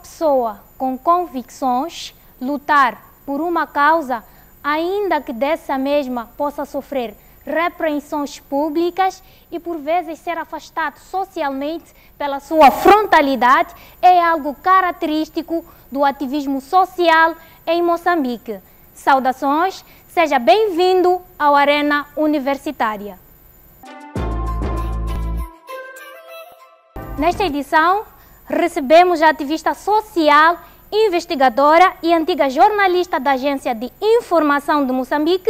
pessoa com convicções lutar por uma causa, ainda que dessa mesma possa sofrer repreensões públicas e por vezes ser afastado socialmente pela sua frontalidade, é algo característico do ativismo social em Moçambique. Saudações, seja bem-vindo ao Arena Universitária. Nesta edição, recebemos a ativista social, investigadora e antiga jornalista da Agência de Informação de Moçambique,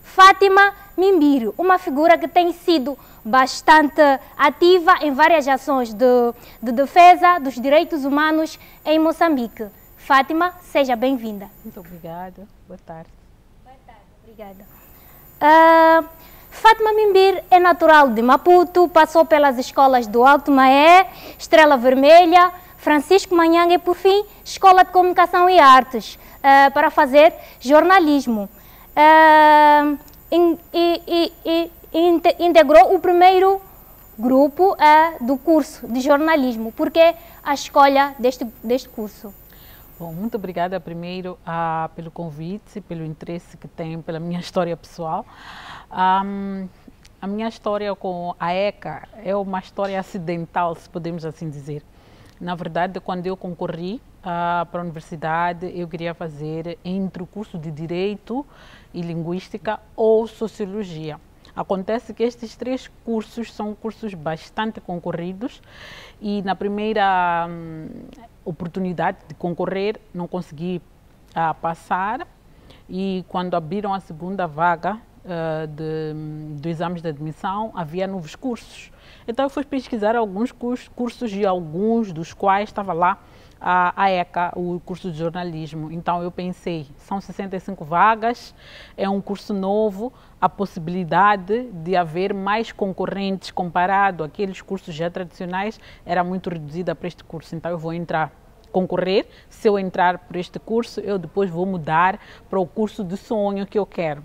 Fátima Mimbiro, uma figura que tem sido bastante ativa em várias ações de defesa dos direitos humanos em Moçambique. Fátima, seja bem-vinda. Muito obrigada. Boa tarde. Boa tarde, obrigada. Fátima Mimbiro é natural de Maputo, passou pelas escolas do Alto Maé, Estrela Vermelha, Francisco Manhanga e, por fim, Escola de Comunicação e Artes, para fazer jornalismo. Integrou o primeiro grupo do curso de jornalismo. Por que a escolha deste curso? Bom, muito obrigada primeiro pelo convite, pelo interesse que tem pela minha história pessoal. A minha história com a ECA é uma história acidental, se podemos assim dizer. Na verdade, quando eu concorri para a universidade, eu queria fazer entre o curso de Direito e Linguística ou Sociologia. Acontece que estes três cursos são cursos bastante concorridos e na primeira oportunidade de concorrer não consegui passar, e quando abriram a segunda vaga do exame de admissão, havia novos cursos. Então eu fui pesquisar alguns cursos e alguns dos quais estava lá a ECA, o curso de jornalismo. Então eu pensei, são 65 vagas, é um curso novo, a possibilidade de haver mais concorrentes comparado àqueles cursos já tradicionais era muito reduzida para este curso. Então eu vou concorrer. Se eu entrar por este curso, eu depois vou mudar para o curso de sonho que eu quero.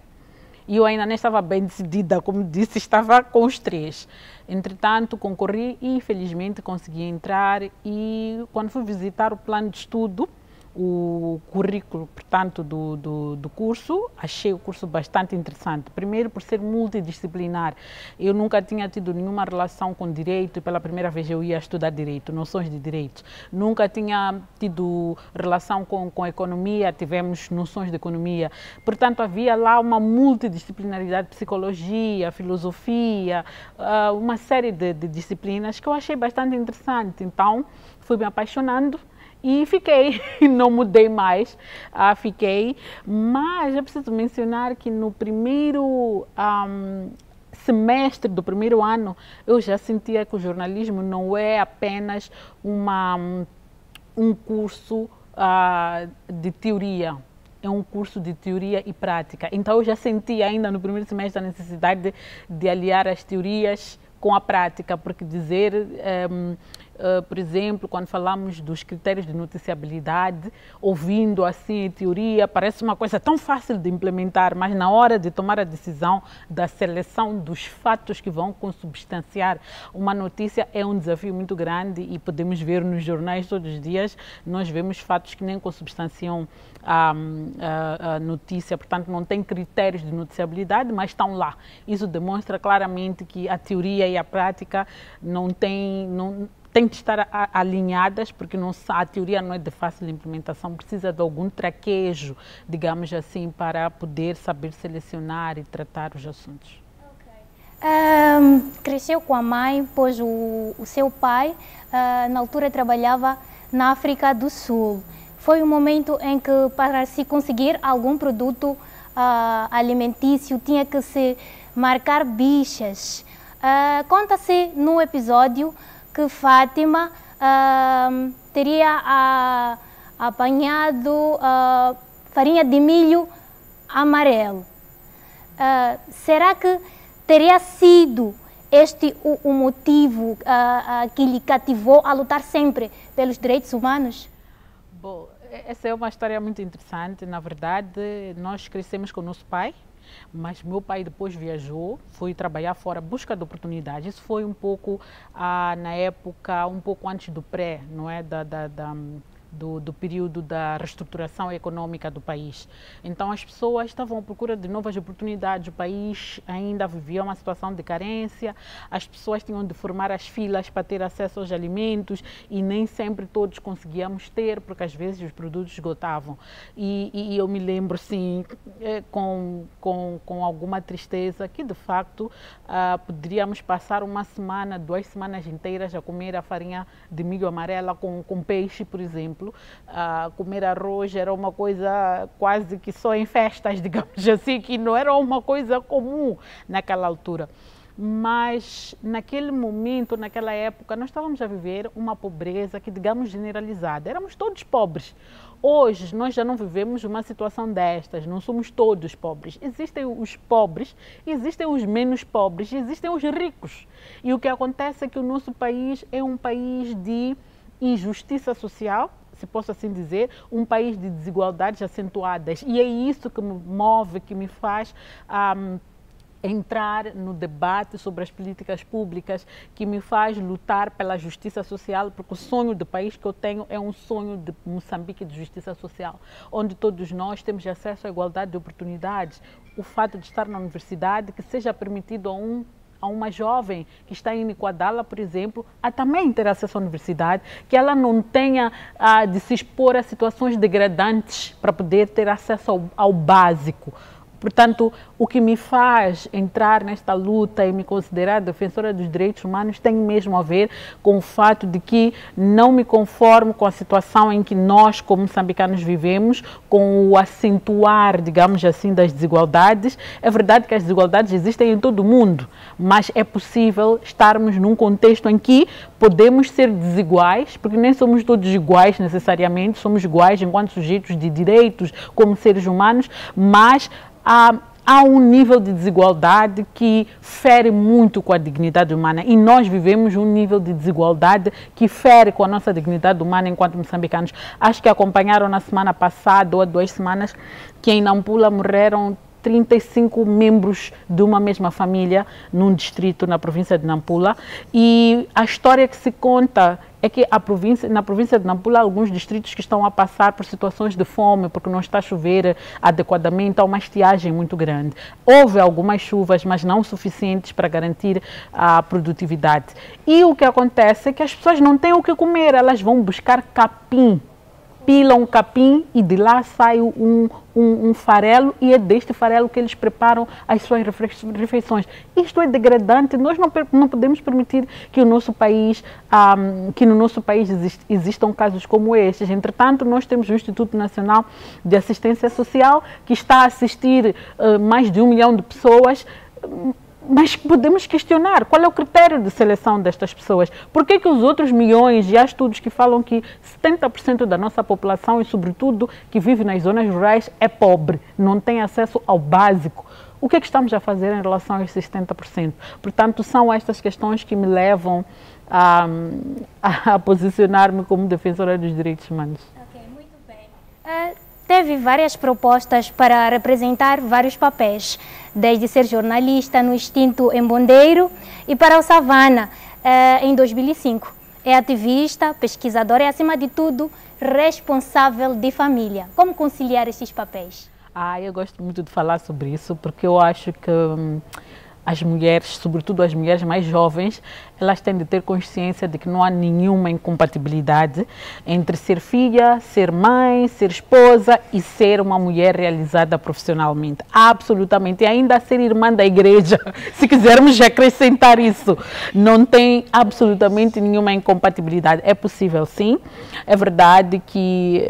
E eu ainda nem estava bem decidida, como disse, estava com os três. Entretanto, concorri e infelizmente consegui entrar, e quando fui visitar o plano de estudo, o currículo, portanto, do curso, achei o curso bastante interessante. Primeiro, por ser multidisciplinar. Eu nunca tinha tido nenhuma relação com direito e pela primeira vez eu ia estudar direito, noções de direito. Nunca tinha tido relação com economia, tivemos noções de economia. Portanto, havia lá uma multidisciplinaridade, psicologia, filosofia, uma série de disciplinas que eu achei bastante interessante. Então, fui me apaixonando e fiquei, não mudei mais, fiquei. Mas é preciso mencionar que no primeiro semestre do primeiro ano, eu já sentia que o jornalismo não é apenas um curso de teoria, é um curso de teoria e prática. Então eu já sentia ainda no primeiro semestre a necessidade de aliar as teorias com a prática, porque dizer, por exemplo, quando falamos dos critérios de noticiabilidade, ouvindo assim em teoria, parece uma coisa tão fácil de implementar, mas na hora de tomar a decisão da seleção dos fatos que vão consubstanciar uma notícia é um desafio muito grande, e podemos ver nos jornais todos os dias, nós vemos fatos que nem consubstanciam a notícia, portanto não tem critérios de noticiabilidade, mas estão lá. Isso demonstra claramente que a teoria e a prática têm de estar alinhadas, porque a teoria não é de fácil implementação, precisa de algum traquejo, digamos assim, para poder saber selecionar e tratar os assuntos. Cresceu com a mãe, pois o seu pai, na altura, trabalhava na África do Sul. Foi um momento em que, para se conseguir algum produto alimentício, tinha que se marcar bichas. Conta-se no episódio que Fátima teria apanhado farinha de milho amarelo. Será que teria sido este o motivo que lhe cativou a lutar sempre pelos direitos humanos? Bom, essa é uma história muito interessante. Na verdade, nós crescemos com o nosso pai, mas meu pai depois viajou, foi trabalhar fora, busca de oportunidades. Isso foi um pouco, na época, um pouco antes do pré, não é? do período da reestruturação econômica do país. Então as pessoas estavam à procura de novas oportunidades, o país ainda vivia uma situação de carência, as pessoas tinham de formar as filas para ter acesso aos alimentos e nem sempre todos conseguíamos ter, porque às vezes os produtos esgotavam. E eu me lembro, sim, com alguma tristeza, que de facto poderíamos passar uma semana, 2 semanas inteiras a comer a farinha de milho amarela com peixe, por exemplo. Comer arroz era uma coisa quase que só em festas, digamos assim, que não era uma coisa comum naquela altura. Mas naquele momento, naquela época, nós estávamos a viver uma pobreza que, digamos, generalizada. Éramos todos pobres. Hoje, nós já não vivemos uma situação destas, não somos todos pobres. Existem os pobres, existem os menos pobres, existem os ricos. E o que acontece é que o nosso país é um país de injustiça social, se posso assim dizer, um país de desigualdades acentuadas. E é isso que me move, que me faz entrar no debate sobre as políticas públicas, que me faz lutar pela justiça social, porque o sonho do país que eu tenho é um sonho de Moçambique de justiça social, onde todos nós temos acesso à igualdade de oportunidades. O fato de estar na universidade, que seja permitido a uma jovem que está em Nicoadala, por exemplo, a também ter acesso à universidade, que ela não tenha de se expor a situações degradantes para poder ter acesso ao básico. Portanto, o que me faz entrar nesta luta e me considerar defensora dos direitos humanos tem mesmo a ver com o fato de que não me conformo com a situação em que nós, como moçambicanos, vivemos, com o acentuar, digamos assim, das desigualdades. É verdade que as desigualdades existem em todo o mundo, mas é possível estarmos num contexto em que podemos ser desiguais, porque nem somos todos iguais necessariamente, somos iguais enquanto sujeitos de direitos, como seres humanos, mas há um nível de desigualdade que fere muito com a dignidade humana, e nós vivemos um nível de desigualdade que fere com a nossa dignidade humana enquanto moçambicanos. Acho que acompanharam na semana passada ou há 2 semanas que em Nampula morreram 35 membros de uma mesma família num distrito na província de Nampula, e a história que se conta é que na província de Nampula, alguns distritos que estão a passar por situações de fome, porque não está a chover adequadamente, há uma estiagem muito grande. Houve algumas chuvas, mas não suficientes para garantir a produtividade. E o que acontece é que as pessoas não têm o que comer, elas vão buscar capim, pilam capim e de lá sai um farelo, e é deste farelo que eles preparam as suas refeições. Isto é degradante. Nós não podemos permitir que no nosso país existam casos como estes. Entretanto, nós temos o Instituto Nacional de Assistência Social, que está a assistir mais de 1 milhão de pessoas. Mas podemos questionar qual é o critério de seleção destas pessoas. Por que os outros milhões, e há estudos que falam que 70% da nossa população, e sobretudo que vive nas zonas rurais, é pobre, não tem acesso ao básico? O que é que estamos a fazer em relação a esses 70%? Portanto, são estas questões que me levam a posicionar-me como defensora dos direitos humanos. Ok, muito bem. Teve várias propostas para representar vários papéis, desde ser jornalista no extinto Embondeiro e para o Savana em 2005. É ativista, pesquisadora e, acima de tudo, responsável de família. Como conciliar esses papéis? Eu gosto muito de falar sobre isso, porque eu acho que as mulheres, sobretudo as mulheres mais jovens, elas têm de ter consciência de que não há nenhuma incompatibilidade entre ser filha, ser mãe, ser esposa e ser uma mulher realizada profissionalmente. Absolutamente. E ainda ser irmã da igreja, se quisermos acrescentar isso. Não tem absolutamente nenhuma incompatibilidade. É possível, sim. É verdade que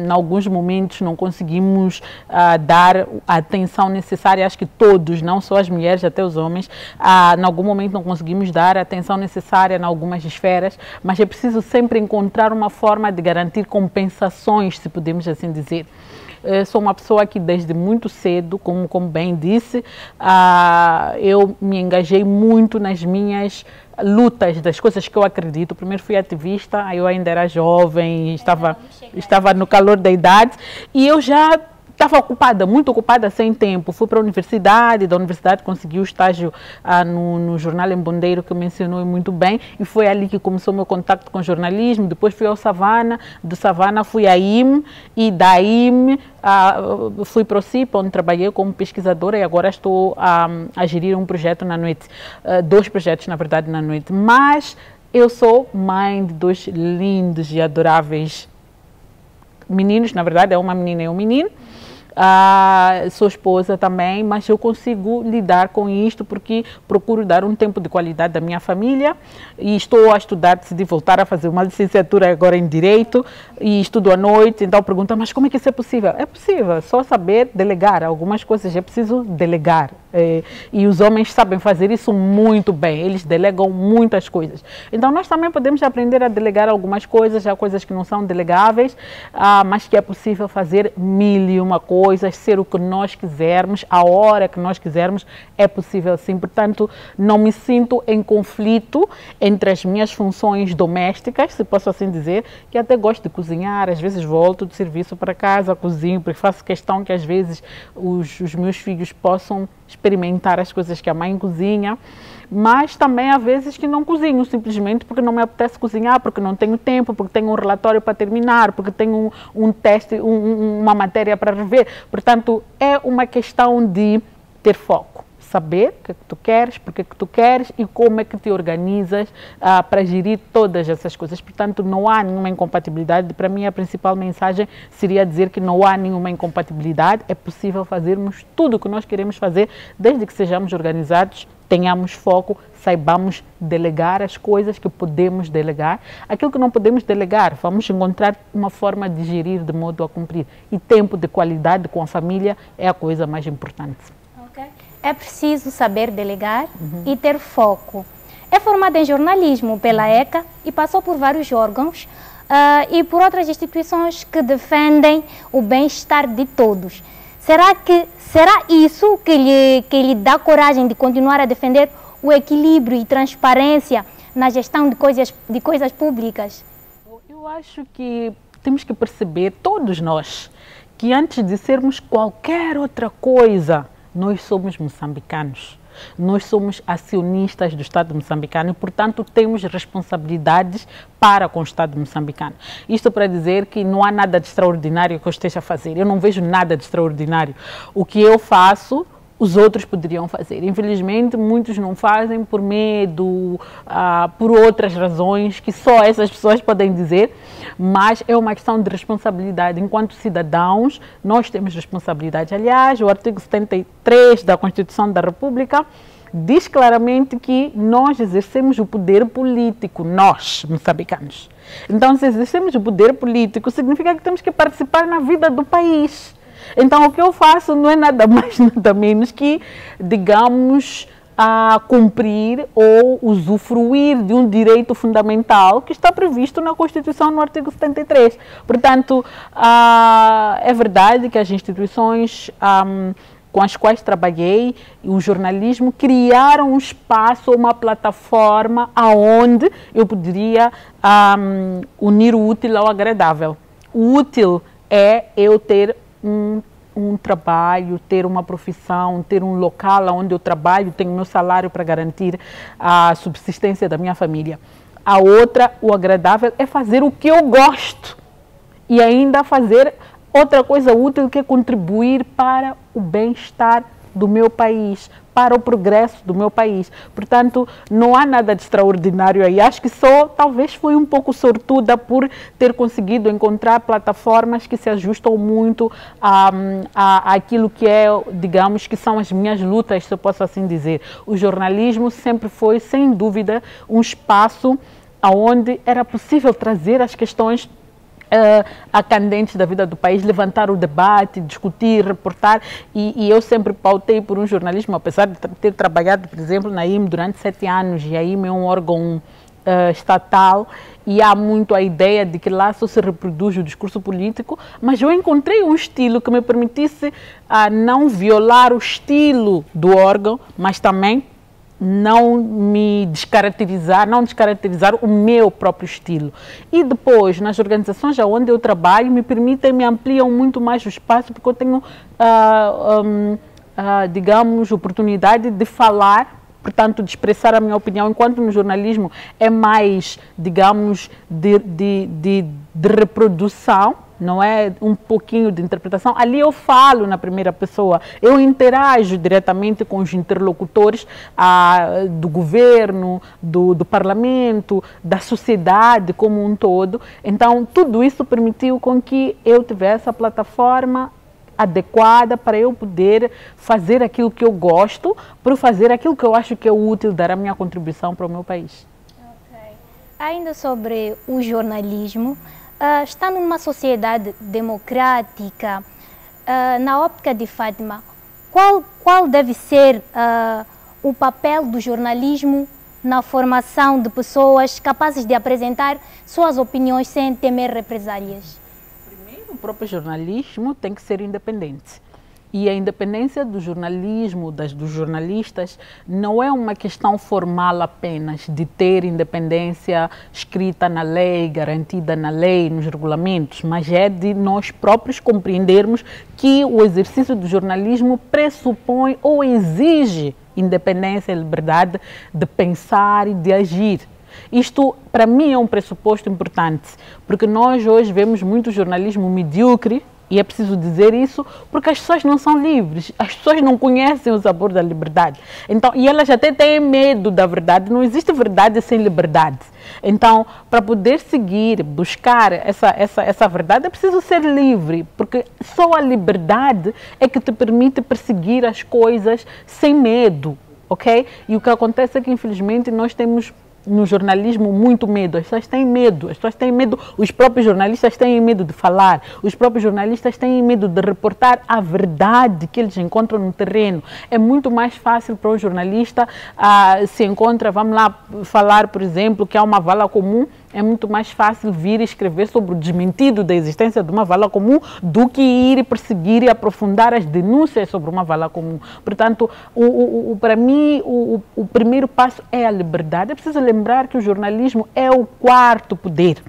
em alguns momentos não conseguimos dar a atenção necessária. Acho que todos, não só as mulheres, até os homens, em algum momento não conseguimos dar a atenção necessária em algumas esferas, mas é preciso sempre encontrar uma forma de garantir compensações, se podemos assim dizer. Sou uma pessoa que desde muito cedo, como bem disse, eu me engajei muito nas minhas lutas, das coisas que eu acredito. Primeiro fui ativista, eu ainda era jovem, estava no calor da idade, e eu já estava ocupada, muito ocupada, sem tempo. Fui para a universidade, da universidade consegui o estágio no jornal Embondeiro, que mencionou muito bem, e foi ali que começou o meu contato com jornalismo. Depois fui ao Savana, do Savana fui à IME, e da IME fui para o CIP, onde trabalhei como pesquisadora, e agora estou a gerir um projeto na noite, 2 projetos, na verdade, na noite. Mas eu sou mãe de 2 lindos e adoráveis meninos, na verdade é uma menina e um menino. Sou esposa também, mas eu consigo lidar com isto porque procuro dar um tempo de qualidade à minha família, e estou a estudar, decidi voltar a fazer uma licenciatura agora em Direito e estudo à noite. Então pergunta, mas como é que isso é possível? É possível, é só saber delegar. Algumas coisas é preciso delegar, e os homens sabem fazer isso muito bem, eles delegam muitas coisas. Então nós também podemos aprender a delegar algumas coisas, há coisas que não são delegáveis, mas que é possível fazer 1001 coisas, ser o que nós quisermos, a hora que nós quisermos, é possível sim. Portanto, não me sinto em conflito entre as minhas funções domésticas, se posso assim dizer, que até gosto de cozinhar, às vezes volto de serviço para casa, cozinho, porque faço questão que às vezes os meus filhos possam experimentar as coisas que a mãe cozinha, mas também há vezes que não cozinho, simplesmente porque não me apetece cozinhar, porque não tenho tempo, porque tenho um relatório para terminar, porque tenho um teste, uma matéria para rever. Portanto, é uma questão de ter foco, saber o que é que tu queres, porque é que tu queres e como é que te organizas para gerir todas essas coisas. Portanto, não há nenhuma incompatibilidade. Para mim, a principal mensagem seria dizer que não há nenhuma incompatibilidade. É possível fazermos tudo o que nós queremos fazer, desde que sejamos organizados, tenhamos foco, saibamos delegar as coisas que podemos delegar. Aquilo que não podemos delegar, vamos encontrar uma forma de gerir de modo a cumprir. E tempo de qualidade com a família é a coisa mais importante. Okay. É preciso saber delegar e ter foco. É formada em jornalismo pela ECA e passou por vários órgãos e por outras instituições que defendem o bem-estar de todos. Será isso que lhe dá coragem de continuar a defender o equilíbrio e transparência na gestão de coisas públicas? Eu acho que temos que perceber, todos nós, que antes de sermos qualquer outra coisa, nós somos moçambicanos. Nós somos acionistas do Estado moçambicano e, portanto, temos responsabilidades para com o Estado moçambicano. Isto para dizer que não há nada de extraordinário que eu esteja a fazer. Eu não vejo nada de extraordinário. O que eu faço, os outros poderiam fazer. Infelizmente, muitos não fazem por medo, por outras razões que só essas pessoas podem dizer, mas é uma questão de responsabilidade. Enquanto cidadãos, nós temos responsabilidade. Aliás, o artigo 73 da Constituição da República diz claramente que nós exercemos o poder político, nós, moçambicanos. Então, se exercemos o poder político, significa que temos que participar na vida do país. Então, o que eu faço não é nada mais, nada menos que, digamos, cumprir ou usufruir de um direito fundamental que está previsto na Constituição no artigo 73. Portanto, é verdade que as instituições com as quais trabalhei, o jornalismo, criaram um espaço, uma plataforma aonde eu poderia unir o útil ao agradável. O útil é eu ter um trabalho, ter uma profissão, ter um local onde eu trabalho, tenho meu salário para garantir a subsistência da minha família. A outra, o agradável, é fazer o que eu gosto e ainda fazer outra coisa útil, que é contribuir para o bem-estar do meu país, para o progresso do meu país. Portanto, não há nada de extraordinário aí. Acho que só, talvez, fui um pouco sortuda por ter conseguido encontrar plataformas que se ajustam muito àquilo que é, digamos, que são as minhas lutas, se eu posso assim dizer. O jornalismo sempre foi, sem dúvida, um espaço onde era possível trazer as questões candentes da vida do país, levantar o debate, discutir, reportar, e eu sempre pautei por um jornalismo, apesar de ter trabalhado, por exemplo, na IME durante 7 anos, e a IME é um órgão estatal, e há muito a ideia de que lá só se reproduz o discurso político, mas eu encontrei um estilo que me permitisse não violar o estilo do órgão, mas também não me descaracterizar, não descaracterizar o meu próprio estilo. E depois, nas organizações onde eu trabalho, me ampliam muito mais o espaço, porque eu tenho, digamos, oportunidade de falar, portanto, de expressar a minha opinião, enquanto no jornalismo é mais, digamos, de reprodução, não é um pouquinho de interpretação. Ali eu falo na primeira pessoa, eu interajo diretamente com os interlocutores do governo, do parlamento, da sociedade como um todo. Então, tudo isso permitiu com que eu tivesse a plataforma adequada para eu poder fazer aquilo que eu gosto, para fazer aquilo que eu acho que é útil, dar a minha contribuição para o meu país. Okay. Ainda sobre o jornalismo, está numa sociedade democrática, na óptica de Fátima, qual deve ser o papel do jornalismo na formação de pessoas capazes de apresentar suas opiniões sem temer represálias? Primeiro, o próprio jornalismo tem que ser independente. E a independência do jornalismo, dos jornalistas, não é uma questão formal apenas de ter independência escrita na lei, garantida na lei, nos regulamentos, mas é de nós próprios compreendermos que o exercício do jornalismo pressupõe ou exige independência e liberdade de pensar e de agir. Isto, para mim, é um pressuposto importante, porque nós hoje vemos muito jornalismo medíocre. E é preciso dizer isso porque as pessoas não são livres, as pessoas não conhecem o sabor da liberdade. Então, e elas até têm medo da verdade, não existe verdade sem liberdade. Então, para poder seguir, buscar essa verdade, é preciso ser livre, porque só a liberdade é que te permite perseguir as coisas sem medo, ok? E o que acontece é que, infelizmente, nós temos no jornalismo muito medo, as pessoas têm medo, os próprios jornalistas têm medo de falar, os próprios jornalistas têm medo de reportar a verdade que eles encontram no terreno. É muito mais fácil para um jornalista se encontra, vamos lá falar, por exemplo, que há uma vala comum, é muito mais fácil vir e escrever sobre o desmentido da existência de uma vala comum do que ir e perseguir e aprofundar as denúncias sobre uma vala comum. Portanto, para mim, o primeiro passo é a liberdade. É preciso lembrar que o jornalismo é o quarto poder.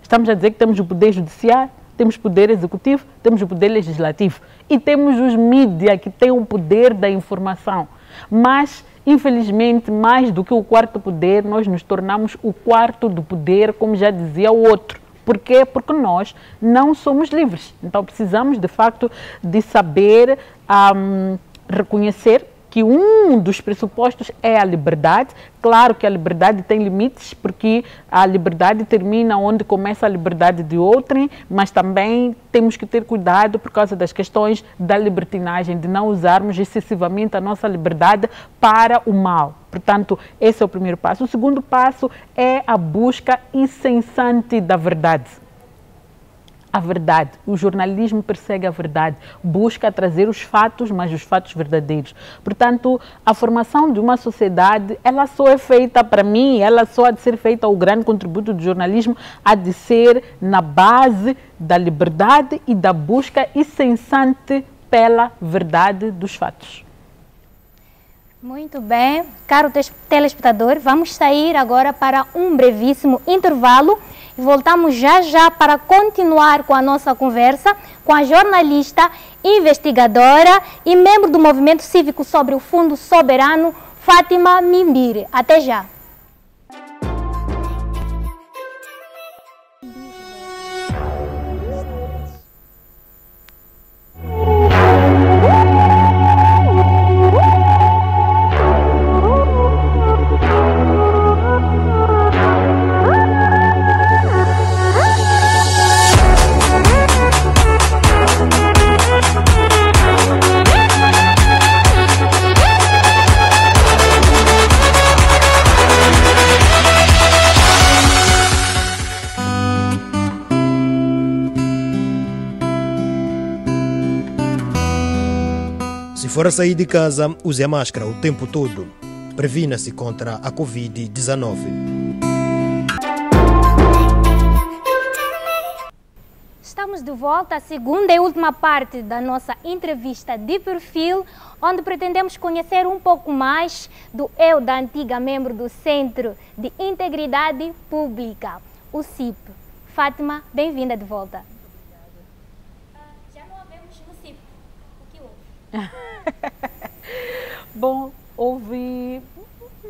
Estamos a dizer que temos o poder judiciário, temos o poder executivo, temos o poder legislativo e temos os mídias que têm o poder da informação. Mas, infelizmente, mais do que o quarto poder, nós nos tornamos o quarto do poder, como já dizia o outro. Por quê? Porque nós não somos livres. Então, precisamos, de facto, de saber reconhecer que um dos pressupostos é a liberdade. Claro que a liberdade tem limites, porque a liberdade termina onde começa a liberdade de outrem, mas também temos que ter cuidado por causa das questões da libertinagem, de não usarmos excessivamente a nossa liberdade para o mal. Portanto, esse é o primeiro passo. O segundo passo é a busca incessante da verdade. A verdade. O jornalismo persegue a verdade, busca trazer os fatos, mas os fatos verdadeiros. Portanto, a formação de uma sociedade, ela só é feita, para mim, ela só há de ser feita, o grande contributo do jornalismo há de ser na base da liberdade e da busca incessante pela verdade dos fatos. Muito bem, caro telespectador, vamos sair agora para um brevíssimo intervalo e voltamos já para continuar com a nossa conversa com a jornalista, investigadora e membro do Movimento Cívico sobre o Fundo Soberano, Fátima Mimbire. Até já! Se for a sair de casa, use a máscara o tempo todo. Previna-se contra a Covid-19. Estamos de volta à segunda e última parte da nossa entrevista de perfil, onde pretendemos conhecer um pouco mais do eu da antiga membro do Centro de Integridade Pública, o CIP. Fátima, bem-vinda de volta. Já não a vemos no CIP. O que houve? Bom, houve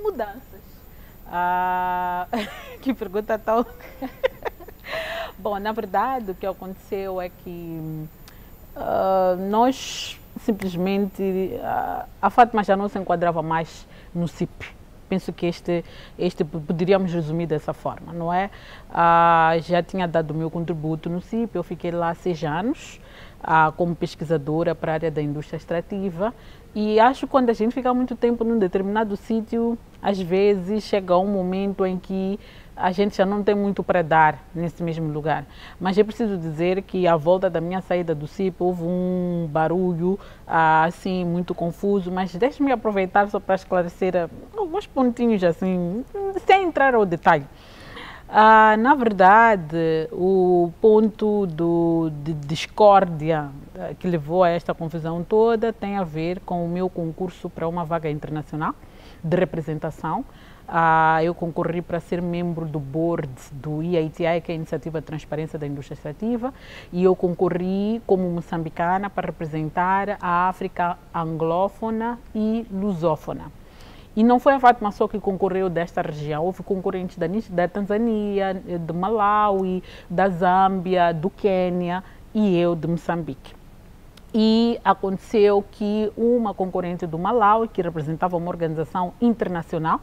mudanças. Que pergunta tão... Bom, na verdade, o que aconteceu é que nós simplesmente... a Fátima já não se enquadrava mais no CIP. Penso que este poderíamos resumir dessa forma, não é? Já tinha dado o meu contributo no CIP, eu fiquei lá 6 anos como pesquisadora para a área da indústria extrativa, e acho que quando a gente fica muito tempo num determinado sítio, às vezes chega um momento em que a gente já não tem muito para dar nesse mesmo lugar. Mas é preciso dizer que à volta da minha saída do CIP houve um barulho assim muito confuso, mas deixe-me aproveitar só para esclarecer alguns pontinhos assim, sem entrar ao detalhe. Na verdade, o ponto de discórdia que levou a esta confusão toda tem a ver com o meu concurso para uma vaga internacional de representação. Eu concorri para ser membro do board do EITI, que é a Iniciativa de Transparência da Indústria Extrativa, e eu concorri como moçambicana para representar a África anglófona e lusófona. E não foi a Fátima só que concorreu desta região, houve concorrentes da Tanzânia, de Malawi, da Zâmbia, do Quênia e eu de Moçambique. E aconteceu que uma concorrente do Malawi, que representava uma organização internacional,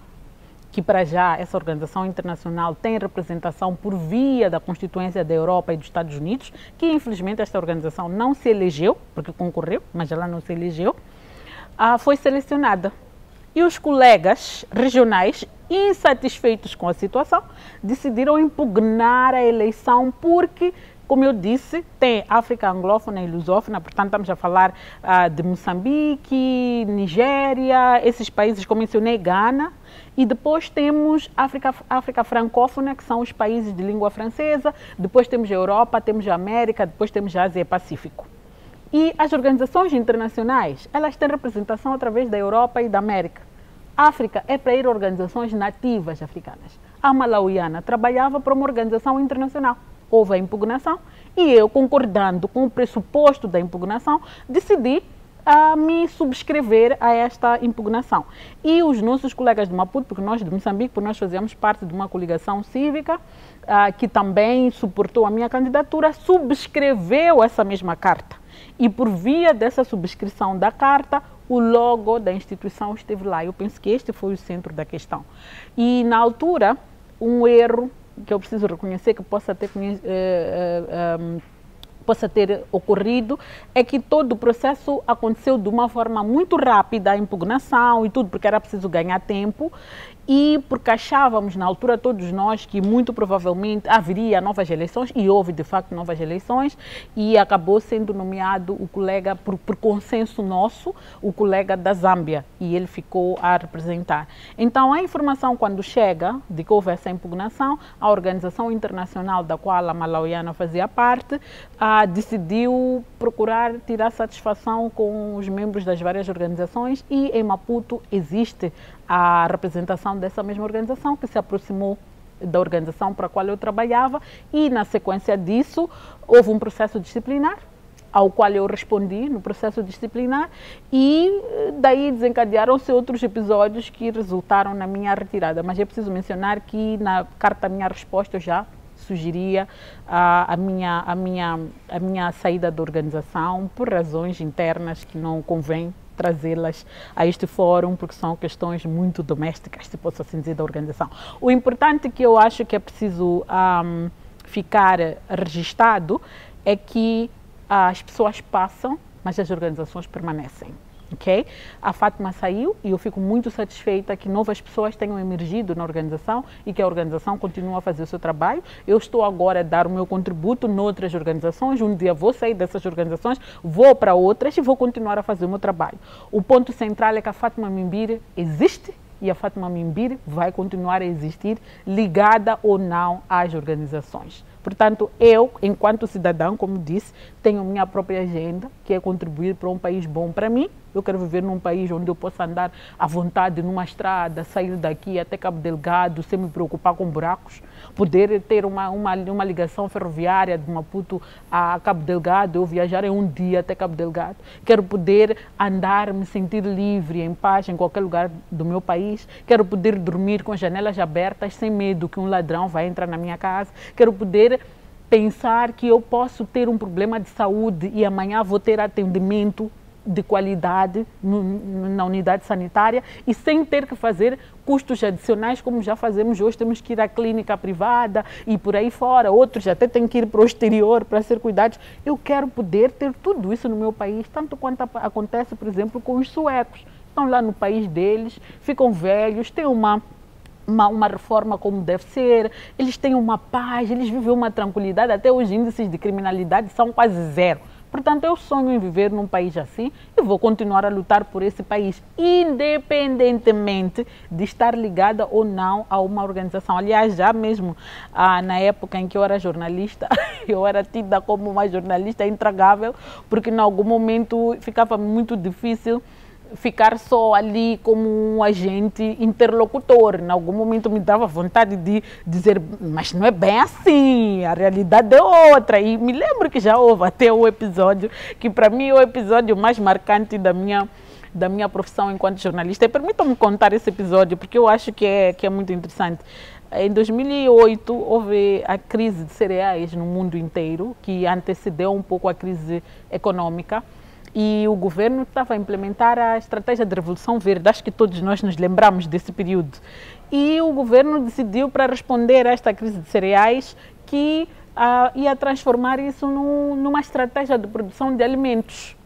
que para já essa organização internacional tem representação por via da Constituinte da Europa e dos Estados Unidos, que infelizmente esta organização não se elegeu, porque concorreu, mas ela não se elegeu, foi selecionada. E os colegas regionais, insatisfeitos com a situação, decidiram impugnar a eleição porque, como eu disse, tem África anglófona e lusófona, portanto estamos a falar de Moçambique, Nigéria, esses países, como mencionei, Gana, e depois temos África francófona, que são os países de língua francesa, depois temos a Europa, temos a América, depois temos a Ásia e Pacífico. E as organizações internacionais, elas têm representação através da Europa e da América. A África é para ir a organizações nativas africanas. A malauiana trabalhava para uma organização internacional. Houve a impugnação e eu, concordando com o pressuposto da impugnação, decidi me subscrever a esta impugnação. E os nossos colegas de Maputo, porque nós de Moçambique, porque nós fazíamos parte de uma coligação cívica, que também suportou a minha candidatura, subscreveu essa mesma carta. E por via dessa subscrição da carta, o logo da instituição esteve lá. Eu penso que este foi o centro da questão. E na altura, um erro que eu preciso reconhecer que possa ter ocorrido é que todo o processo aconteceu de uma forma muito rápida, a impugnação e tudo, porque era preciso ganhar tempo. E porque achávamos na altura todos nós que muito provavelmente haveria novas eleições, e houve de facto novas eleições, e acabou sendo nomeado o colega, por consenso nosso, o colega da Zâmbia, e ele ficou a representar. Então a informação quando chega de que houve essa impugnação, a organização internacional da qual a malauiana fazia parte, decidiu procurar tirar satisfação com os membros das várias organizações, e em Maputo existe a representação dessa mesma organização, que se aproximou da organização para a qual eu trabalhava, e na sequência disso houve um processo disciplinar, ao qual eu respondi no processo disciplinar, e daí desencadearam-se outros episódios que resultaram na minha retirada. Mas é preciso mencionar que na carta minha resposta eu já sugeria a minha saída da organização por razões internas que não convém trazê-las a este fórum, porque são questões muito domésticas, se posso assim dizer, da organização. O importante que eu acho que é preciso ficar registado é que as pessoas passam, mas as organizações permanecem. Okay? A Fátima saiu e eu fico muito satisfeita que novas pessoas tenham emergido na organização e que a organização continue a fazer o seu trabalho. Eu estou agora a dar o meu contributo noutras organizações, um dia vou sair dessas organizações, vou para outras e vou continuar a fazer o meu trabalho. O ponto central é que a Fátima Mimbiri existe e a Fátima Mimbiri vai continuar a existir, ligada ou não às organizações. Portanto, eu, enquanto cidadão, como disse, tenho a minha própria agenda, que é contribuir para um país bom para mim. Eu quero viver num país onde eu possa andar à vontade numa estrada, sair daqui até Cabo Delgado sem me preocupar com buracos, poder ter uma ligação ferroviária de Maputo a Cabo Delgado, eu viajar em um dia até Cabo Delgado. Quero poder andar, me sentir livre, em paz, em qualquer lugar do meu país. Quero poder dormir com as janelas abertas, sem medo que um ladrão vai entrar na minha casa. Quero poder pensar que eu posso ter um problema de saúde e amanhã vou ter atendimento de qualidade na unidade sanitária e sem ter que fazer custos adicionais, como já fazemos hoje. Temos que ir à clínica privada e por aí fora, outros até têm que ir para o exterior para ser cuidados. Eu quero poder ter tudo isso no meu país, tanto quanto acontece, por exemplo, com os suecos. Estão lá no país deles, ficam velhos, têm uma reforma como deve ser, eles têm uma paz, eles vivem uma tranquilidade, até os índices de criminalidade são quase zero. Portanto, eu sonho em viver num país assim e vou continuar a lutar por esse país, independentemente de estar ligada ou não a uma organização. Aliás, já mesmo na época em que eu era jornalista, eu era tida como uma jornalista intragável, porque em algum momento ficava muito difícil ficar só ali como um agente interlocutor. Em algum momento me dava vontade de dizer, mas não é bem assim, a realidade é outra. E me lembro que já houve até um episódio, que para mim é o episódio mais marcante da minha profissão enquanto jornalista. E permitam-me contar esse episódio, porque eu acho que é muito interessante. Em 2008, houve a crise de cereais no mundo inteiro, que antecedeu um pouco a crise econômica. E o governo estava a implementar a estratégia de Revolução Verde. Acho que todos nós nos lembramos desse período. E o governo decidiu, para responder a esta crise de cereais, que ia transformar isso numa estratégia de produção de alimentos.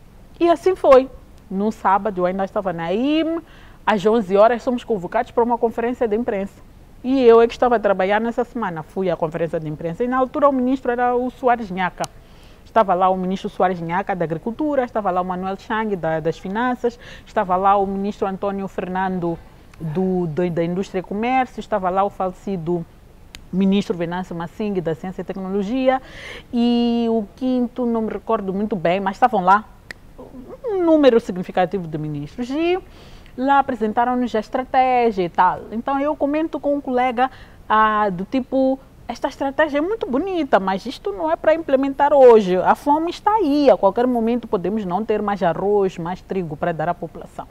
E assim foi. No sábado, eu ainda estava na IME, às 11 horas somos convocados para uma conferência de imprensa. E eu é que estava a trabalhar nessa semana. Fui à conferência de imprensa e na altura o ministro era o Soares Nhaca. Estava lá o ministro Soares Nhaca, da Agricultura, estava lá o Manuel Chang, das Finanças, estava lá o ministro Antônio Fernando, da Indústria e Comércio, estava lá o falecido ministro Venâncio Massing, da Ciência e Tecnologia, e o quinto, não me recordo muito bem, mas estavam lá um número significativo de ministros. E lá apresentaram-nos a estratégia e tal. Então eu comento com um colega do tipo, esta estratégia é muito bonita, mas isto não é para implementar hoje. A fome está aí, a qualquer momento podemos não ter mais arroz, mais trigo para dar à população.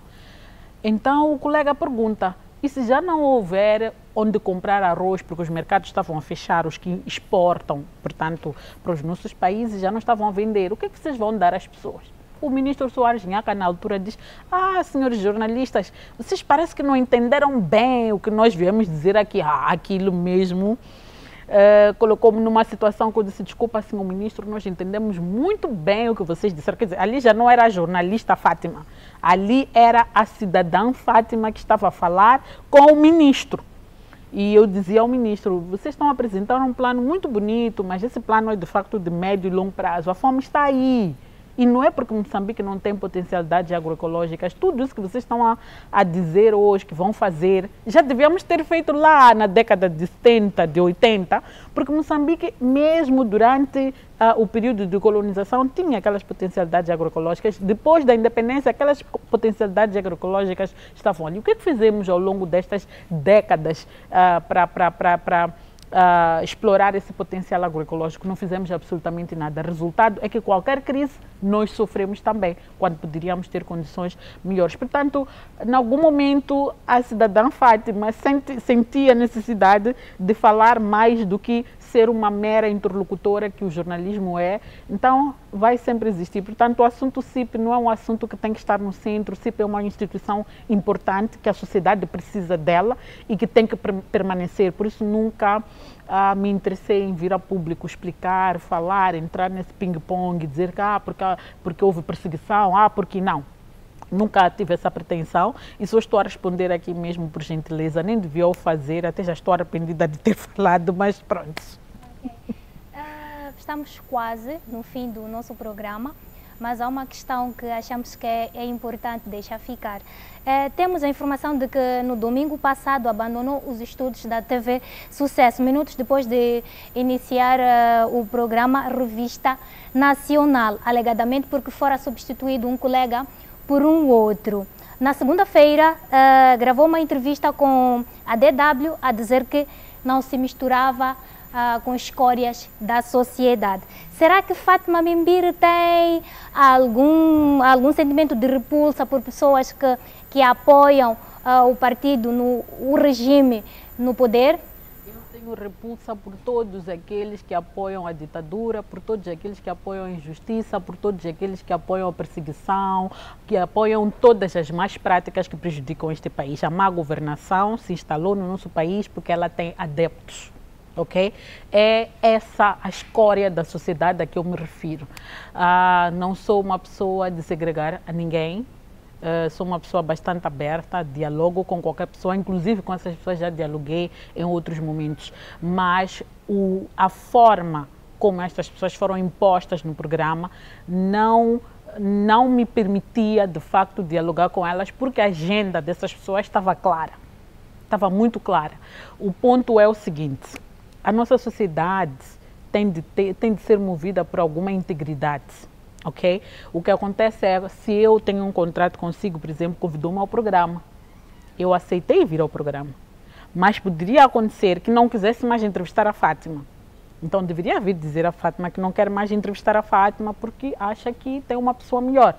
Então o colega pergunta, e se já não houver onde comprar arroz, porque os mercados estavam a fechar, os que exportam, portanto, para os nossos países já não estavam a vender, o que é que vocês vão dar às pessoas? O ministro Soares Nhaca, na altura, diz, senhores jornalistas, vocês parecem que não entenderam bem o que nós viemos dizer aqui. Aquilo mesmo colocou-me numa situação que eu disse, desculpa, senhor ministro, nós entendemos muito bem o que vocês disseram. Quer dizer, ali já não era a jornalista Fátima, ali era a cidadã Fátima que estava a falar com o ministro. E eu dizia ao ministro, vocês estão apresentando um plano muito bonito, mas esse plano é de facto de médio e longo prazo. A fome está aí. E não é porque Moçambique não tem potencialidades agroecológicas, tudo isso que vocês estão a dizer hoje que vão fazer, já devíamos ter feito lá na década de 70, de 80, porque Moçambique, mesmo durante o período de colonização, tinha aquelas potencialidades agroecológicas. Depois da independência, aquelas potencialidades agroecológicas estavam ali. O que é que fizemos ao longo destas décadas para explorar esse potencial agroecológico? Não fizemos absolutamente nada. O resultado é que qualquer crise nós sofremos também, quando poderíamos ter condições melhores. Portanto, em algum momento, a cidadã Fátima sentia a necessidade de falar mais do que ser uma mera interlocutora que o jornalismo é. Então, vai sempre existir. Portanto, o assunto CIP não é um assunto que tem que estar no centro. O CIP é uma instituição importante, que a sociedade precisa dela e que tem que permanecer. Por isso, nunca me interessei em vir a público explicar, falar, entrar nesse ping-pong, dizer que porque houve perseguição, porque não. Nunca tive essa pretensão e só estou a responder aqui mesmo por gentileza. Nem devia o fazer, até já estou arrependida de ter falado, mas pronto. Okay. Estamos quase no fim do nosso programa. mas há uma questão que achamos que é importante deixar ficar. Temos a informação de que no domingo passado abandonou os estudos da TV Sucesso, minutos depois de iniciar o programa Revista Nacional, alegadamente porque fora substituído um colega por um outro. Na segunda-feira, gravou uma entrevista com a DW a dizer que não se misturava com escórias da sociedade. Será que Fátima Mimbiri tem algum sentimento de repulsa por pessoas que apoiam o partido, o regime no poder? Eu tenho repulsa por todos aqueles que apoiam a ditadura, por todos aqueles que apoiam a injustiça, por todos aqueles que apoiam a perseguição, que apoiam todas as más práticas que prejudicam este país. A má governação se instalou no nosso país porque ela tem adeptos. Okay? É essa a escória da sociedade a que eu me refiro. Não sou uma pessoa de segregar a ninguém, sou uma pessoa bastante aberta, dialogo com qualquer pessoa, inclusive com essas pessoas já dialoguei em outros momentos, mas a forma como estas pessoas foram impostas no programa não me permitia de facto dialogar com elas, porque a agenda dessas pessoas estava clara, estava muito clara. O ponto é o seguinte: a nossa sociedade tem de ser movida por alguma integridade, ok? O que acontece é, se eu tenho um contrato consigo, por exemplo, convidou-me ao programa, eu aceitei vir ao programa, mas poderia acontecer que não quisesse mais entrevistar a Fátima. Então deveria vir dizer a Fátima que não quer mais entrevistar a Fátima porque acha que tem uma pessoa melhor.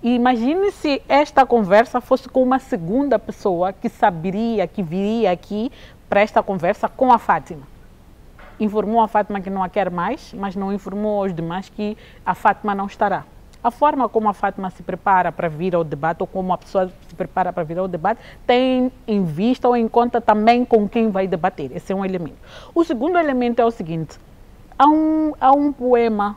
E imagine se esta conversa fosse com uma segunda pessoa que saberia, que viria aqui para esta conversa com a Fátima. Informou a Fátima que não a quer mais, mas não informou aos demais que a Fátima não estará. A forma como a Fátima se prepara para vir ao debate, ou como a pessoa se prepara para vir ao debate, tem em vista ou em conta também com quem vai debater. Esse é um elemento. O segundo elemento é o seguinte: há um poema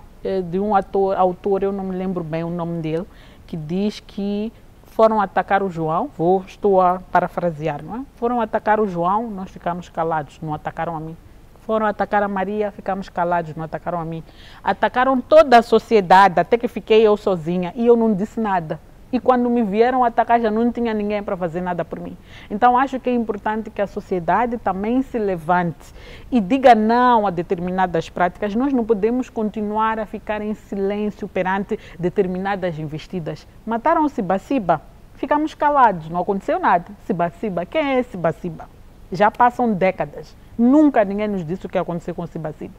de um autor, eu não me lembro bem o nome dele, que diz que foram atacar o João, estou a parafrasear, não é? Foram atacar o João, nós ficamos calados, não atacaram a mim. Foram atacar a Maria, ficamos calados, não atacaram a mim. Atacaram toda a sociedade, até que fiquei eu sozinha e eu não disse nada. E quando me vieram atacar, já não tinha ninguém para fazer nada por mim. Então acho que é importante que a sociedade também se levante e diga não a determinadas práticas. Nós não podemos continuar a ficar em silêncio perante determinadas investidas. Mataram Sibaciba, ficamos calados, não aconteceu nada. Sibaciba, quem é Sibaciba? Já passam décadas. Nunca ninguém nos disse o que aconteceu com Sibaciba.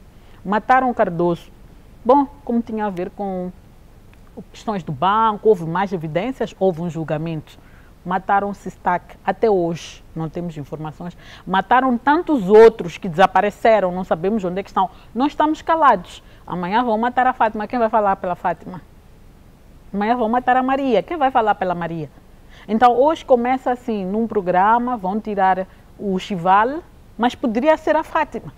Mataram Cardoso. Bom, como tinha a ver com questões do banco, houve mais evidências, houve um julgamento. Mataram Sistac, até hoje não temos informações. Mataram tantos outros que desapareceram, não sabemos onde é que estão. Nós estamos calados. Amanhã vão matar a Fátima, quem vai falar pela Fátima? Amanhã vão matar a Maria, quem vai falar pela Maria? Então hoje começa assim, num programa, vão tirar o Chival, mas poderia ser a Fátima.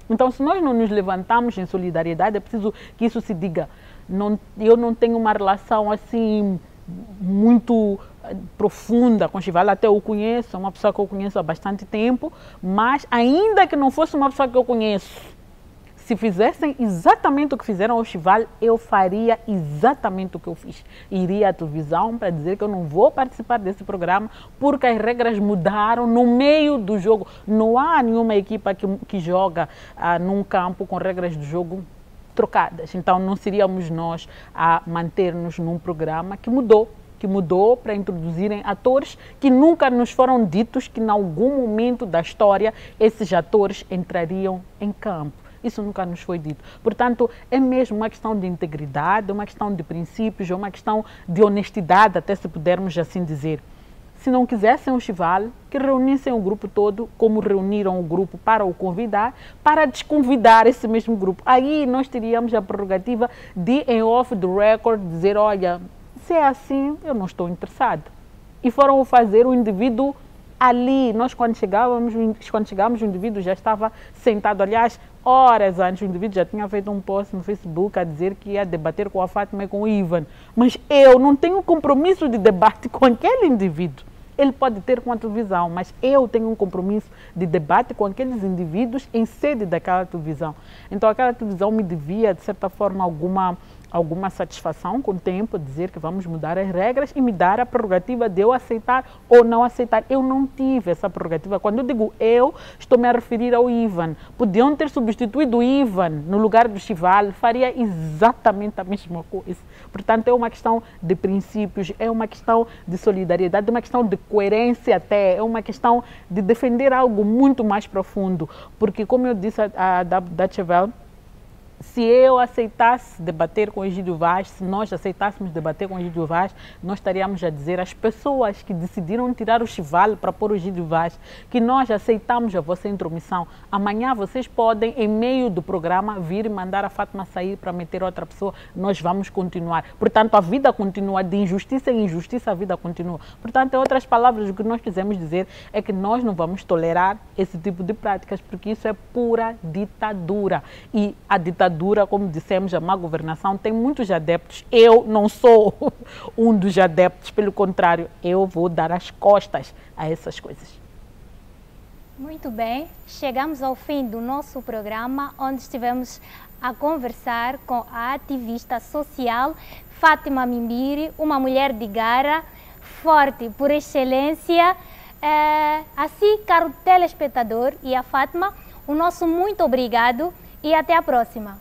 Então, se nós não nos levantamos em solidariedade, é preciso que isso se diga. Eu não tenho uma relação assim muito profunda com o Chival, até eu conheço, é uma pessoa que eu conheço há bastante tempo, mas ainda que não fosse uma pessoa que eu conheço, se fizessem exatamente o que fizeram ao Chival, eu faria exatamente o que eu fiz. Iria à televisão para dizer que eu não vou participar desse programa porque as regras mudaram no meio do jogo. Não há nenhuma equipa que joga num campo com regras do jogo trocadas. Então não seríamos nós a manter-nos num programa que mudou para introduzirem atores que nunca nos foram ditos que em algum momento da história esses atores entrariam em campo. Isso nunca nos foi dito. Portanto, é mesmo uma questão de integridade, uma questão de princípios, uma questão de honestidade, até se pudermos assim dizer. Se não quisessem o Chival, que reunissem o grupo todo, como reuniram o grupo para o convidar, para desconvidar esse mesmo grupo. Aí nós teríamos a prerrogativa de, em off the record, dizer, olha, se é assim, eu não estou interessado. E foram fazer o indivíduo ali. Nós, quando chegávamos, o indivíduo já estava sentado. Aliás, horas antes, o indivíduo já tinha feito um post no Facebook a dizer que ia debater com a Fátima e com o Ivan. Mas eu não tenho compromisso de debate com aquele indivíduo. Ele pode ter com a televisão, mas eu tenho um compromisso de debate com aqueles indivíduos em sede daquela televisão. Então, aquela televisão me devia, de certa forma, alguma alguma satisfação com o tempo, dizer que vamos mudar as regras e me dar a prerrogativa de eu aceitar ou não aceitar. Eu não tive essa prerrogativa. Quando eu digo eu, estou-me a referir ao Ivan. Podiam ter substituído o Ivan no lugar do Chival, faria exatamente a mesma coisa. Portanto, é uma questão de princípios, é uma questão de solidariedade, é uma questão de coerência até, é uma questão de defender algo muito mais profundo. Porque, como eu disse a Dachevel, se eu aceitasse debater com o Egídio Vaz, se nós aceitássemos debater com o Egídio Vaz, nós estaríamos a dizer às pessoas que decidiram tirar o Chival para pôr o Egídio Vaz que nós aceitamos a vossa intromissão. Amanhã vocês podem, em meio do programa, vir e mandar a Fátima sair para meter outra pessoa. Nós vamos continuar. Portanto, a vida continua. De injustiça em injustiça, a vida continua. Portanto, em outras palavras, o que nós quisemos dizer é que nós não vamos tolerar esse tipo de práticas, porque isso é pura ditadura. E a ditadura, como dissemos, a má governação tem muitos adeptos. Eu não sou um dos adeptos, pelo contrário, eu vou dar as costas a essas coisas. Muito bem, chegamos ao fim do nosso programa, onde estivemos a conversar com a ativista social Fátima Mimbiri, uma mulher de garra, forte por excelência. Assim, caro telespectador e a Fátima, o nosso muito obrigado e até a próxima.